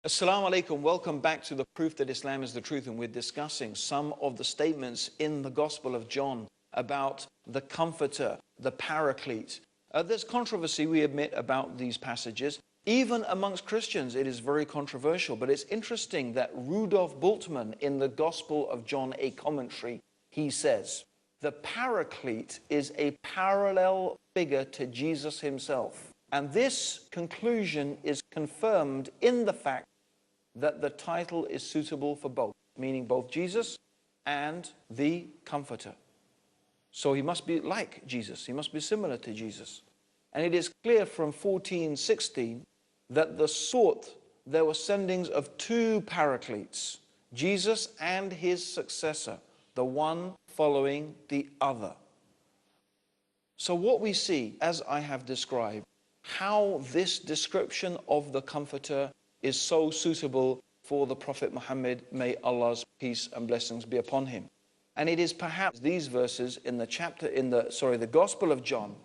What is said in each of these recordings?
Assalamu alaikum, welcome back to the proof that Islam is the truth, and we're discussing some of the statements in the Gospel of John about the Comforter, the Paraclete. There's controversy, we admit, about these passages. Even amongst Christians it is very controversial, but it's interesting that Rudolf Bultmann in the Gospel of John, a commentary, he says, the Paraclete is a parallel figure to Jesus himself. And this conclusion is confirmed in the fact that the title is suitable for both, meaning both Jesus and the Comforter. So he must be like Jesus, he must be similar to Jesus. And it is clear from 14:16 that there were sendings of two Paracletes, Jesus and his successor, the one following the other. So what we see, as I have described, how this description of the Comforter is so suitable for the Prophet Muhammad, may Allah's peace and blessings be upon him. And it is perhaps these verses in the Gospel of John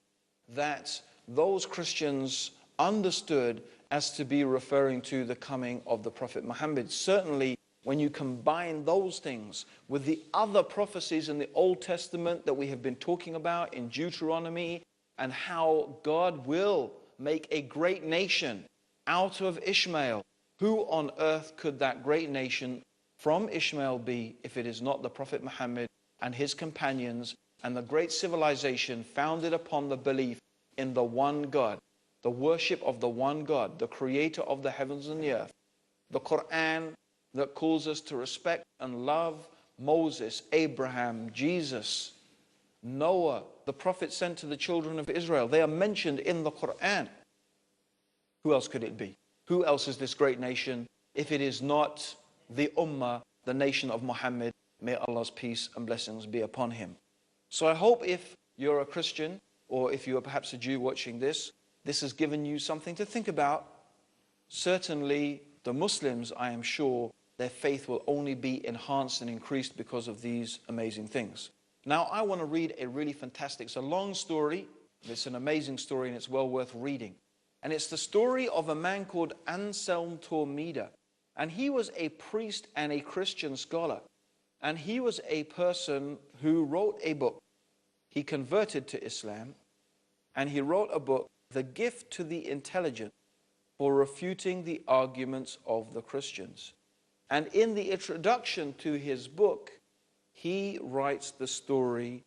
that those Christians understood as to be referring to the coming of the Prophet Muhammad. Certainly, when you combine those things with the other prophecies in the Old Testament that we have been talking about in Deuteronomy, and how God will make a great nation out of Ishmael. Who on earth could that great nation from Ishmael be if it is not the Prophet Muhammad and his companions and the great civilization founded upon the belief in the one God, the worship of the one God, the creator of the heavens and the earth, the Quran that calls us to respect and love Moses, Abraham, Jesus, Noah, the prophet sent to the children of Israel. They are mentioned in the Quran. Who else could it be? Who else is this great nation if it is not the Ummah, the nation of Muhammad? May Allah's peace and blessings be upon him. So I hope if you're a Christian, or if you are perhaps a Jew watching this has given you something to think about. Certainly the Muslims, I am sure, their faith will only be enhanced and increased because of these amazing things. Now I want to read a really fantastic, it's a long story, it's an amazing story, and it's well worth reading. And it's the story of a man called Anselm Tormida. And he was a priest and a Christian scholar. And he was a person who wrote a book. He converted to Islam, and he wrote a book, The Gift to the Intelligent, for refuting the arguments of the Christians. And in the introduction to his book, he writes the story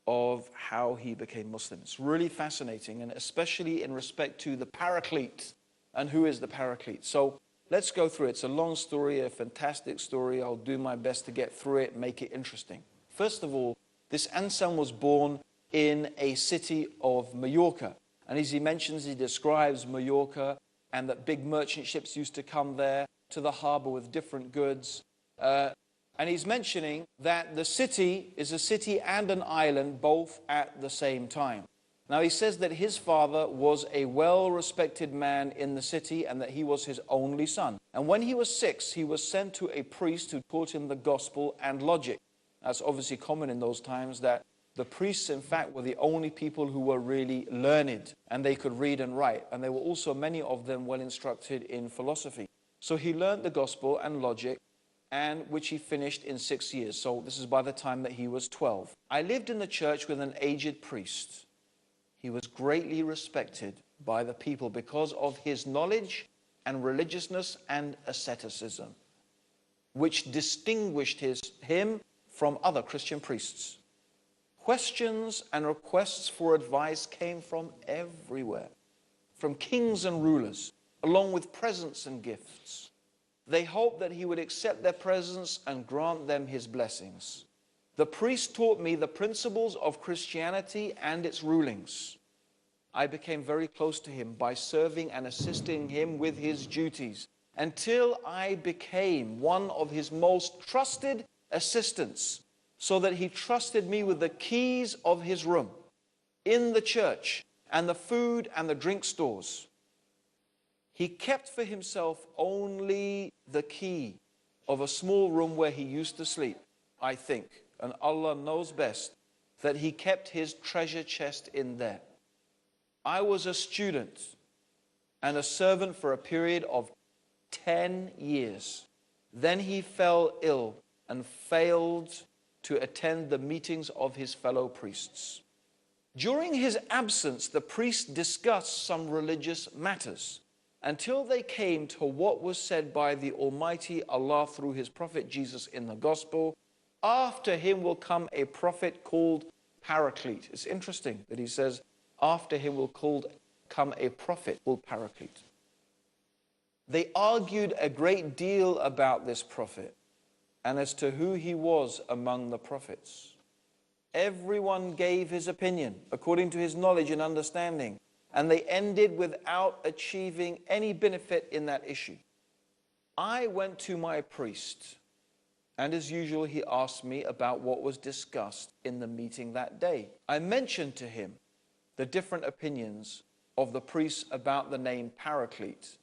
of how he became Muslim. It's really fascinating, and especially in respect to the Paraclete. And who is the Paraclete? So let's go through it. It's a long story, a fantastic story. I'll do my best to get through it and make it interesting. First of all, this Anselm was born in a city of Mallorca. And as he mentions, he describes Mallorca and that big merchant ships used to come there to the harbor with different goods. And he's mentioning that the city is a city and an island both at the same time. Now he says that his father was a well-respected man in the city and that he was his only son. And when he was 6, he was sent to a priest who taught him the gospel and logic. That's obviously common in those times, that the priests, in fact, were the only people who were really learned, and they could read and write. And there were also many of them well instructed in philosophy. So he learned the gospel and logic, and which he finished in 6 years. So this is by the time that he was 12. I lived in the church with an aged priest. He was greatly respected by the people because of his knowledge and religiousness and asceticism, which distinguished him from other Christian priests. Questions and requests for advice came from everywhere, from kings and rulers, along with presents and gifts. They hoped that he would accept their presents and grant them his blessings. The priest taught me the principles of Christianity and its rulings. I became very close to him by serving and assisting him with his duties until I became one of his most trusted assistants, so that he trusted me with the keys of his room in the church and the food and the drink stores. He kept for himself only the key of a small room where he used to sleep, I think, and Allah knows best, that he kept his treasure chest in there. I was a student and a servant for a period of 10 years. Then he fell ill and failed to attend the meetings of his fellow priests. During his absence, the priests discussed some religious matters until they came to what was said by the Almighty Allah through his prophet Jesus in the gospel. After him will come a prophet called Paraclete. It's interesting that he says, after him will come a prophet called Paraclete. They argued a great deal about this prophet and as to who he was among the prophets. Everyone gave his opinion according to his knowledge and understanding, and they ended without achieving any benefit in that issue. I went to my priest, and as usual, he asked me about what was discussed in the meeting that day. I mentioned to him the different opinions of the priests about the name Paraclete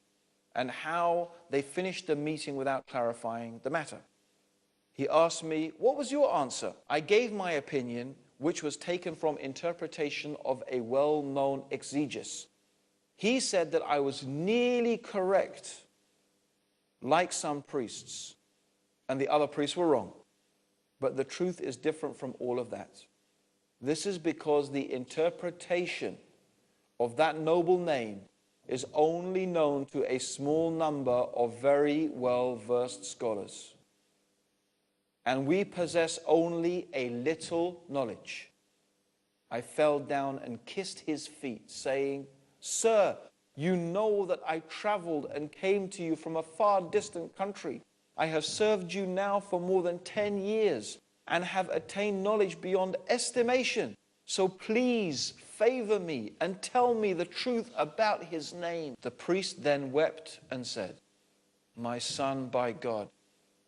and how they finished the meeting without clarifying the matter. He asked me, what was your answer? I gave my opinion, which was taken from interpretation of a well-known exegesis. He said that I was nearly correct, like some priests, and the other priests were wrong. But the truth is different from all of that. This is because the interpretation of that noble name is only known to a small number of very well-versed scholars. And we possess only a little knowledge. I fell down and kissed his feet, saying, Sir, you know that I traveled and came to you from a far distant country. I have served you now for more than 10 years and have attained knowledge beyond estimation. So please favor me and tell me the truth about his name. The priest then wept and said, My son, by God,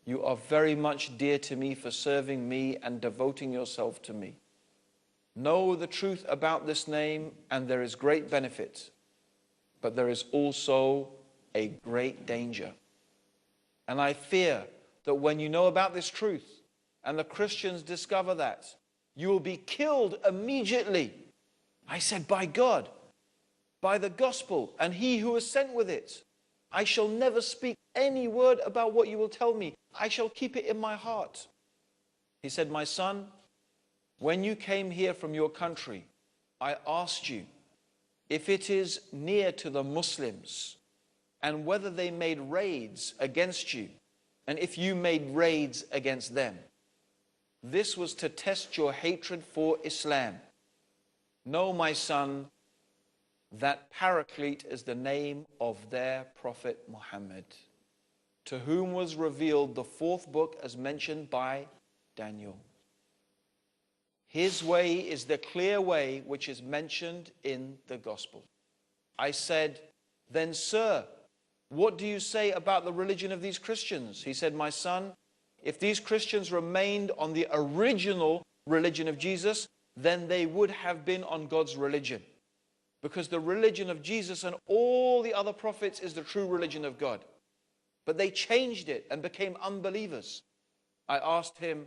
you are very much dear to me for serving me and devoting yourself to me. Know the truth about this name, and there is great benefit, but there is also a great danger. And I fear that when you know about this truth, and the Christians discover that, you will be killed immediately. I said, by God, by the gospel, and he who is sent with it, I shall never speak any word about what you will tell me. I shall keep it in my heart. He said, my son, when you came here from your country, I asked you if it is near to the Muslims and whether they made raids against you and if you made raids against them. This was to test your hatred for Islam. Know, my son, that Paraclete is the name of their prophet Muhammad, to whom was revealed the fourth book as mentioned by Daniel. His way is the clear way which is mentioned in the gospel. I said, then sir, what do you say about the religion of these Christians? He said, my son, if these Christians remained on the original religion of Jesus, then they would have been on God's religion. Because the religion of Jesus and all the other prophets is the true religion of God. But they changed it and became unbelievers. I asked him,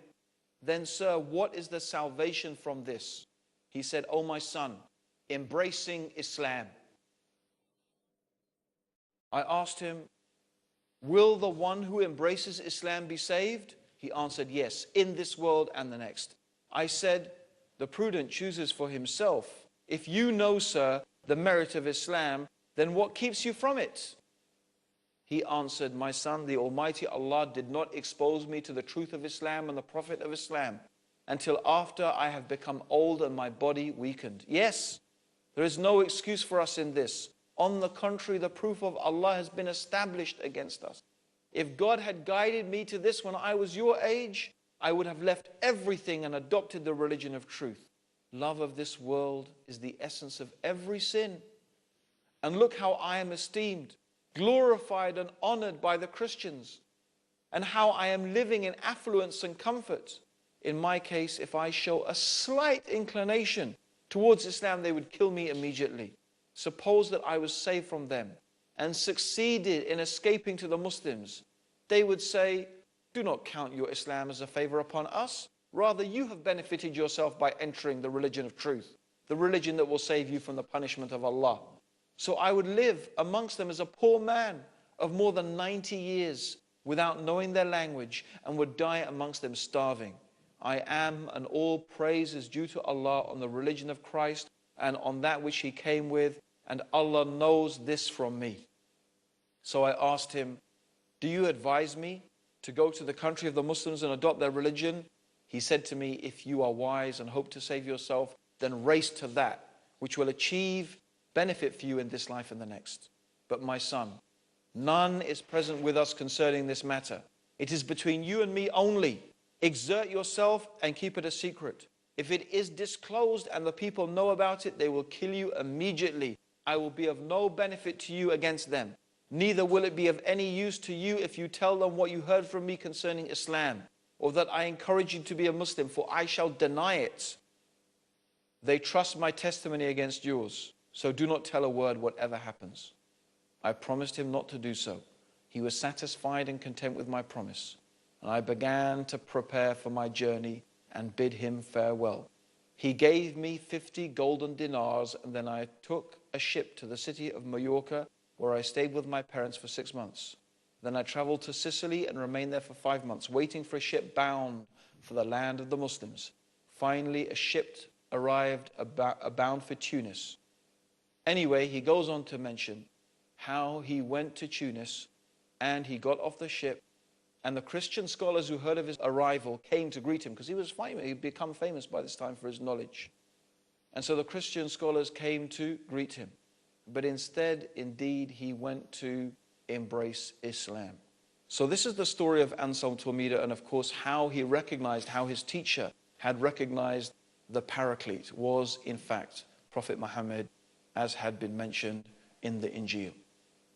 then sir, what is the salvation from this? He said, oh my son, embracing Islam. I asked him, will the one who embraces Islam be saved? He answered, yes, in this world and the next. I said, the prudent chooses for himself. If you know, sir, the merit of Islam, then what keeps you from it? He answered, my son, the Almighty Allah did not expose me to the truth of Islam and the Prophet of Islam until after I have become old and my body weakened. Yes, there is no excuse for us in this. On the contrary, the proof of Allah has been established against us. If God had guided me to this when I was your age, I would have left everything and adopted the religion of truth. Love of this world is the essence of every sin. And look how I am esteemed, glorified and honored by the Christians, and how I am living in affluence and comfort. In my case, if I show a slight inclination towards Islam, they would kill me immediately. Suppose that I was saved from them and succeeded in escaping to the Muslims. They would say, do not count your Islam as a favor upon us. Rather, you have benefited yourself by entering the religion of truth, the religion that will save you from the punishment of Allah. So I would live amongst them as a poor man, of more than 90 years without knowing their language and would die amongst them starving. I am, and all praise is due to Allah on the religion of Christ and on that which He came with, and Allah knows this from me. So I asked him, do you advise me to go to the country of the Muslims and adopt their religion? He said to me, if you are wise and hope to save yourself, then race to that which will achieve benefit for you in this life and the next. But my son, none is present with us concerning this matter. It is between you and me only. Exert yourself and keep it a secret. If it is disclosed and the people know about it, they will kill you immediately. I will be of no benefit to you against them. Neither will it be of any use to you if you tell them what you heard from me concerning Islam, or that I encourage you to be a Muslim, for I shall deny it. They trust my testimony against yours, so do not tell a word whatever happens. I promised him not to do so. He was satisfied and content with my promise, and I began to prepare for my journey and bid him farewell. He gave me 50 golden dinars, and then I took a ship to the city of Mallorca, where I stayed with my parents for 6 months. Then I traveled to Sicily and remained there for 5 months, waiting for a ship bound for the land of the Muslims. Finally, a ship arrived bound for Tunis. Anyway, he goes on to mention how he went to Tunis and he got off the ship, and the Christian scholars who heard of his arrival came to greet him, because he was famous. He'd become famous by this time for his knowledge. And so the Christian scholars came to greet him. But instead, indeed, he went to embrace Islam. So this is the story of Anselm Tormida, and of course how he recognized, how his teacher had recognized the Paraclete was in fact Prophet Muhammad, as had been mentioned in the Injil.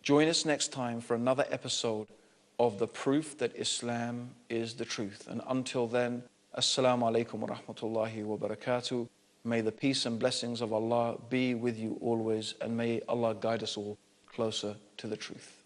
Join us next time for another episode of the proof that Islam is the truth. And until then, Assalamu alaikum wa rahmatullahi wa barakatuh. May the peace and blessings of Allah be with you always, and may Allah guide us all closer to the truth.